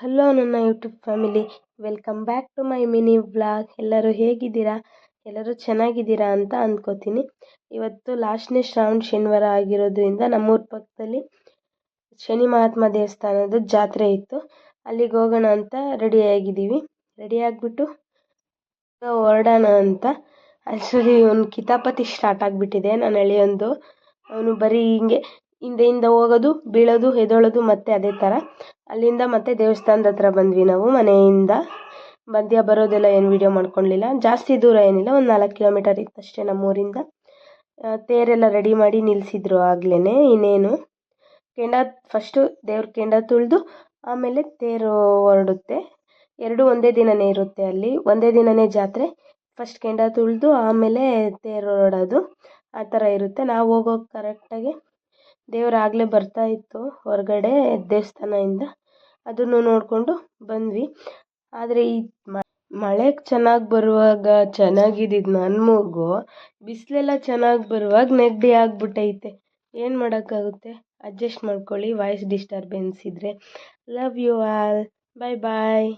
Hello ನನ್ನ YouTube family, welcome back to my mini vlog. ಎಲ್ಲರೂ ಹೇಗಿದ್ದೀರಾ? ಎಲ್ಲರೂ ಚೆನ್ನಾಗಿದ್ದೀರಾ ಅಂತ ಅಂದ್ಕೋತೀನಿ. ಇವತ್ತು ಲಾಸ್ಟ್ನೇ ಶ್ರಾವಣ ಶನಿವಾರ ಆಗಿರೋದ್ರಿಂದ ನಮ್ಮೂರ ಪಕ್ಕದಲ್ಲಿ ಶನಿ ಮಹಾತ್ಮ ದೇವಸ್ಥಾನದ ಜಾತ್ರೆ ಇತ್ತು. ಅಲ್ಲಿಗೆ ಹೋಗೋಣ ಅಂತ ರೆಡಿ ಆಗಿಬಿಟ್ಟು ಹೊರಡೋಣ ಅಂತ. ಆ್ಯಕ್ಚುಲಿ ಒಂದು ಕಿತಾಪತಿ ಸ್ಟಾರ್ಟ್ ಆಗಿಬಿಟ್ಟಿದೆ ನನ್ನ ಎಳೆಯೊಂದು. ಅವನು ಬರೀ ಹಿಂಗೆ ಹಿಂದೆಯಿಂದ ಹೋಗೋದು, ಬೀಳೋದು, ಎದ್ದೇಳೋದು, ಮತ್ತೆ ಅದೇ ಥರ. ಅಲ್ಲಿಂದ ಮತ್ತೆ ದೇವಸ್ಥಾನದ ಹತ್ರ ಬಂದ್ವಿ. ನಾವು ಮನೆಯಿಂದ ಮಧ್ಯ ಬರೋದೆಲ್ಲ ಏನು ವೀಡಿಯೋ ಮಾಡ್ಕೊಳ್ಲಿಲ್ಲ. ಜಾಸ್ತಿ ದೂರ ಏನಿಲ್ಲ, ಒಂದು 4 ಕಿಲೋಮೀಟರ್ ಇತ್ತಷ್ಟೇ ನಮ್ಮೂರಿಂದ. ತೇರೆಲ್ಲ ರೆಡಿ ಮಾಡಿ ನಿಲ್ಲಿಸಿದ್ರು ಆಗ್ಲೇ. ಇನ್ನೇನು ಫಸ್ಟು ದೇವ್ರ ಕೆಂಡ ತುಳಿದು ಆಮೇಲೆ ತೇರು ಹೊರಡುತ್ತೆ. ಎರಡೂ ಒಂದೇ ದಿನವೇ ಇರುತ್ತೆ. ಅಲ್ಲಿ ಒಂದೇ ದಿನವೇ ಜಾತ್ರೆ. ಫಸ್ಟ್ ಕೆಂಡ ತುಳಿದು ಆಮೇಲೆ ತೇರು ಹೊರಡೋದು, ಆ ಥರ ಇರುತ್ತೆ. ನಾವು ಹೋಗೋಕೆ ಕರೆಕ್ಟಾಗಿ ದೇವ್ರು ಆಗಲೇ ಬರ್ತಾ ಇತ್ತು ಹೊರಗಡೆ ದೇವಸ್ಥಾನದಿಂದ. ಅದನ್ನು ನೋಡಿಕೊಂಡು ಬಂದ್ವಿ. ಆದರೆ ಈ ಮಳೆ ಚೆನ್ನಾಗಿ ಬರುವಾಗ ಚೆನ್ನಾಗಿದ್ದಿದ್ದು ನನ್ನ ಮೂಗು, ಬಿಸಿಲೆಲ್ಲ ಚೆನ್ನಾಗಿ ಬರುವಾಗ ನೆಗಡಿ ಆಗಿಬಿಟ್ಟೈತೆ. ಏನು ಮಾಡೋಕ್ಕಾಗುತ್ತೆ? ಅಡ್ಜಸ್ಟ್ ಮಾಡ್ಕೊಳ್ಳಿ. ವಾಯ್ಸ್ ಡಿಸ್ಟರ್ಬೆನ್ಸ್ ಇದ್ದರೆ. Love you all. Bye bye.